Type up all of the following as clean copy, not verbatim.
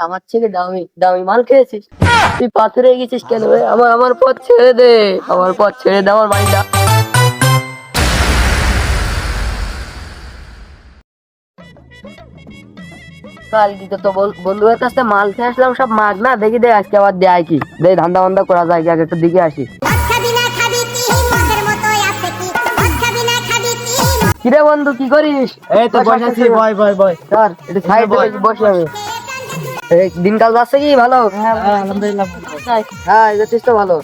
আমার থেকে দামি দামি মাল খেয়েছিস? তুই পাথরে গেছিস কেন রে? আমার আমার পথ ছেড়ে দে, আমার পথ ছেড়ে দে, আমার বাড়িটা। কাল কি তো বন্ধুদের কাছ থেকে মাল খেয়ে আসলাম সব মাগনা, দেখি দে আজকে আবার দেয় কি, দে ধান্দা বান্দা করা যায় কি, আগে একটু দিকে আসি। কিরে বন্ধু কি করিস? এই তো বসে আছি, বয় বয় বয়। স্যার একটু সাইডে বসি আমি। এই দিনকাল যাচ্ছে কি ভালো? হ্যাঁ আলহামদুলিল্লাহ। হ্যাঁ যাচ্ছিস তো ভালো।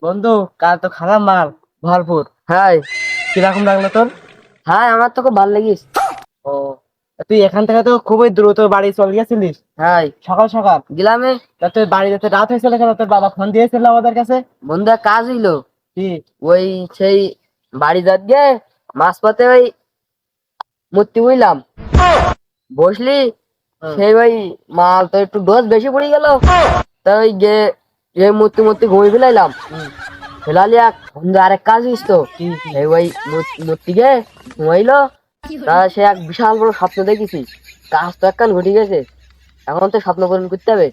বন্ধু কাল তো খারাপ মাল ভরপুর। হ্যাঁ কিরকম লাগলো তোর? হ্যাঁ আমার তো খুব ভালো লাগিস। ও, তুই এখান থেকে তো খুবই দ্রুত বাড়ি চলে গেছিলিস হ্যাঁ সকাল সকাল। গেলামে। তা তোর বাড়িতে রাত হয়েছিল কেন? তোর বাবা ফোন দিয়েছিল আমাদের কাছে। বন্ধু এক কাজ হইলো, কি? ওই সেই বাড়ি যাত গে মাঝপথে ওই মূর্তি বুঝলাম বসলি, সেই ওই মাল তো একটু ডোজ বেশি পড়ে গেল, তা ওই গে এই মূর্তি মূর্তি ঘুমিয়ে ফেলাইলাম। ফেলালি এক বন্ধু আরেক কাজ হইস তো, এই ওই মূর্তিকে ঘুমাইলো, তা সে এক বিশাল বড় স্বপ্ন দেখেছি। কাজ তো একখান ঘটে গেছে, এখন তো স্বপ্ন পূরণ করতে হবে।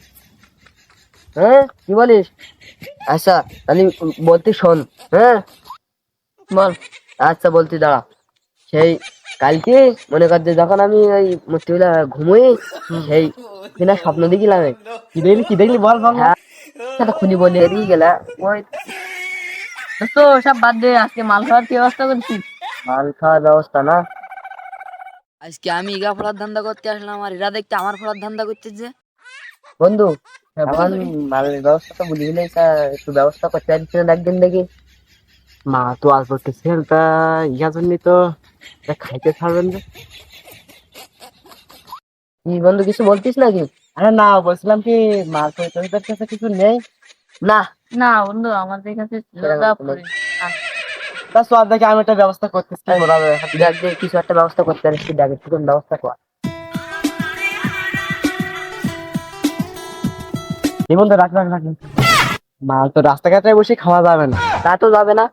হ্যাঁ কি বলিস? আচ্ছা তাহলে বলতি শোন। হ্যাঁ বল। আচ্ছা বলছি দাঁড়া। সেই কালকে মনে কর যে যখন আমি ওই মূর্তিগুলা ঘুমোই, সেই কিনা স্বপ্ন দেখিলাম। কি দেখলি? কি দেখলি বল বল। হ্যাঁ সেটা খুনি বলে এড়িয়ে গেলা। ওই তো সব বাদ দে, আজকে মাল খাওয়ার কি ব্যবস্থা করছিস? মাল খাওয়ার ব্যবস্থা না, আজকে আমি ইগা ফলার ধান্দা করতে আসলাম, আর এরা দেখতে আমার ফলার ধান্দা করতে যে। বন্ধু এখন মালের ব্যবস্থা তো বুঝি নাই, একটু ব্যবস্থা করতে পারছি না একদিন দেখি। মা তো আজ করতেছেন, তা ইয়া জন্য তো খাইতে ছাড়বেন না। কি বন্ধু কিছু বলতিস নাকি? আরে না, বলছিলাম কি মাল তো তোদের কাছে কিছু নেই? না না বন্ধু, আমাদের কাছে তা সব দেখে আমি একটা ব্যবস্থা করতেছি। দেখ যে কিছু একটা ব্যবস্থা করতে পারিস, দেখ একটু কোন ব্যবস্থা কর। এই বন্ধু রাখ রাখ রাখ। মাল তো রাস্তাঘাটে বসে খাওয়া যাবে না। তা তো যাবে না,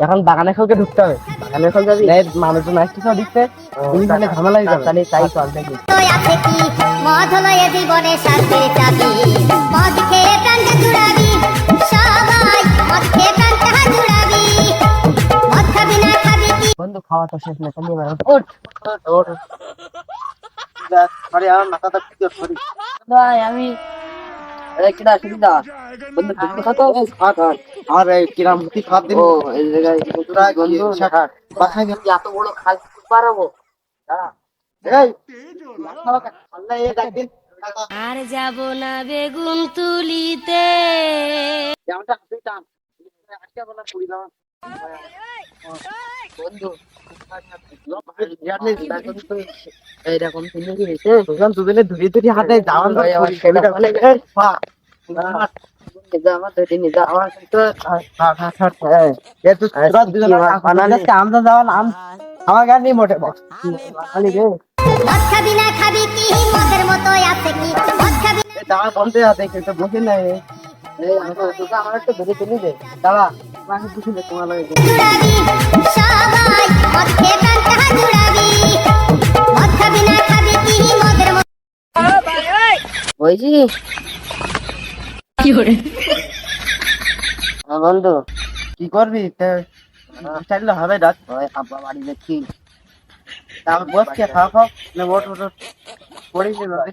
এখন বাগানে খাওকে ঢুকতে হবে। বাগানে খোল যাবি? মানুষজন আসতেছে দিচ্ছে, তুমি তাহলে ঝামেলাই যাবে। তাহলে তাই চল দেখি। মদ হলো এ জীবনে শান্তির চাবি, মদ খেয়ে প্রাণটা জুড়াবি, সবাই মদ খেয়ে প্রাণটা জুড়াবি, মদ খাবি না খাবি কি? বন্ধু খাওয়া তো শেষ না, তাহলে এবার ওঠ ওঠ। সরি আমার মাথাটা কি সরি। ভাই আমি কিনা সুবিধা বন্ধু তুমি খাতো খা খা। আর এই কিরাম মুটি খাত দিন। ও এই জায়গায় বন্ধু বাসায় গেল। এত বড় খাল পারবো? দাঁড়া এই আল্লাহ এই ডাক দিন। আর যাব না বেগুন তুলিতে। যেমনটা হাতে টান আজকে বলা কুড়ি দাও। বন্ধু এইরকম তুমি কি হয়েছে? দুজন দুজনে ধুয়ে ধুয়ে হাতে যাওয়ান ভাই আমার সেটা ফলে আমার ধরে নিয়ে আমার কিন্তু আমরা যাওয়ান আমার গান নেই মোটে বক্স। মদ খাবি না খাবি কি? মদের মতো আছে কি? মদ খাবি যাওয়ার বলতে আছে কিন্তু বসে নাই। আমার একটু ধরে তুলি দে, দাঁড়া আমি বুঝি না তোমার লাগে। জুড়াবি, সবাই মদ খেয়ে প্রাণটা জুড়াবি, মদ খাবি না খাবি কি? মদের মতো। বলছি কি করে? বন্ধু কি করবি? চাইলে হবে রাত। ওই আব্বা বাড়ি যাচ্ছি। তারপর বস কে খাওয়া খাও না ওট ওট পড়ে যাবে।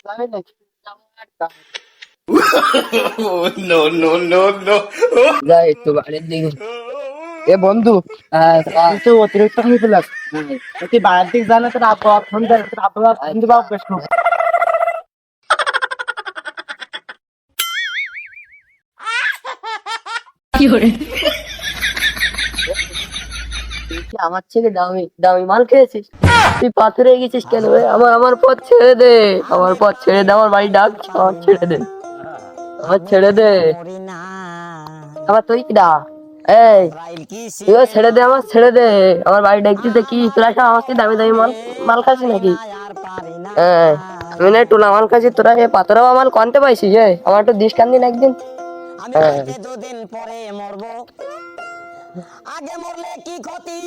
যাবে নাকি? যাই একটু বাড়ির দিকে। এ বন্ধু কিন্তু অতিরিক্ত খাই ফেলাস। তুই বাইরের দিক জানা তোর আবহাওয়া ফোন দেয়, তোর আবহাওয়া ফোন দিবা বেশ খুব। কি করে? তুই কি আমার থেকে দামি দামি মাল খেয়েছিস? তুই পাথরে গেছিস কেন রে? আমার আমার পথ ছেড়ে দে, আমার পথ ছেড়ে দে, আমার বাড়ি ডাক, আমার ছেড়ে দে, আমার ছেড়ে দে। আমার তুই কি ডা? এই তুইও ছেড়ে দে, আমার ছেড়ে দে, আমার বাড়ি ডাকছিস কি? তোরা সব আমার থেকে দামি দামি মাল মাল খাচ্ছিস নাকি? আমি না টুলা মাল খাচ্ছি, তোরা এই পাথরা মাল কনতে পাইছিস? আমার একটু দিস কান দিন একদিন। দুদিন পরে মরবো, আগে মরলে কি ক্ষতি?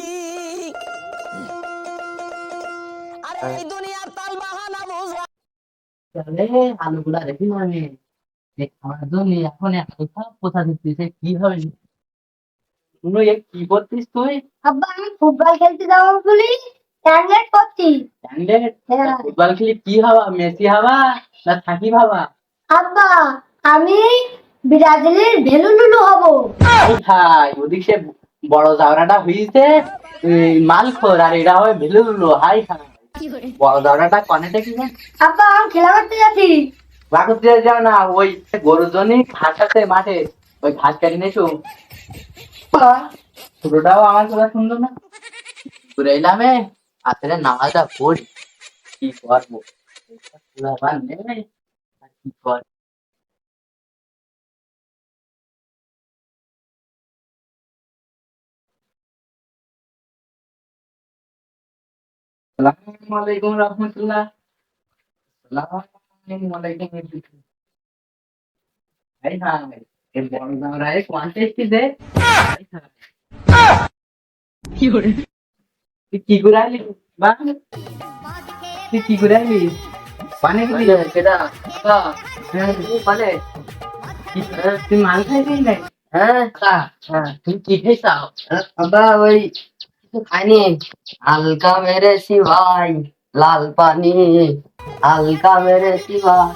আরে এই দুনিয়ার তাল বাহানা বুঝবা তাহলে আলুগুলা দেখি না আমি আমার জন্য এখন এত সব কোথা দিচ্ছিস কি হবে শুনো কি করছিস তুই আব্বা আমি ফুটবল খেলতে যাবো বলি ট্যাংলেট করছি ক্যান্ডিডেট হ্যাঁ। ফুটবল খেলে কি হওয়া মেসি হওয়া না থাকি ভাবা আব্বা আমি ব্রাজিলের ভেলুলুলু হব ভাই ওদিক সে বড় জাউরাটা হইছে মাল খোর আর এরা হয় ভেলুলুলু হাই হাই বড় জাউরাটা কনেটা কি জান আব্বা আমি খেলা করতে যাচ্ছি বাকুর দিয়ে যাও না ওই গরুর জন্য ঘাস আছে মাঠে ওই ঘাস কেটে নিয়েছো ছোটটাও আমার কথা সুন্দর না ঘুরে এলাম আসলে নামাজটা পড়ি কি করবো লাগান নেই আর কি কর আসসালামু আলাইকুম রহমতুল্লাহ আসসালামু আলাইকুম এই হ্যাঁ এই বড় দামরায় কোয়ান্টিটি দে তুই কি করে আলি বা তুই কি করে আলি পানি কি কেডা মানে তুই মাল খাইছিস নাই হ্যাঁ হ্যাঁ তুই কি খাইছাও আব্বা ওই কিছু খাইনি হালকা মেরে সিভাই লাল পানি হালকা মেরে সিভাই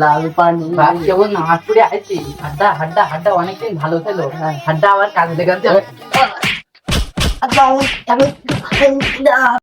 লাল পানি বাপ কেবল নামাজ পড়ে আইছি হাড্ডা হাড্ডা হাড্ডা অনেকদিন ভালো ছিল হাড্ডা আবার কাজ দেখাচ্ছে আব্বা আমি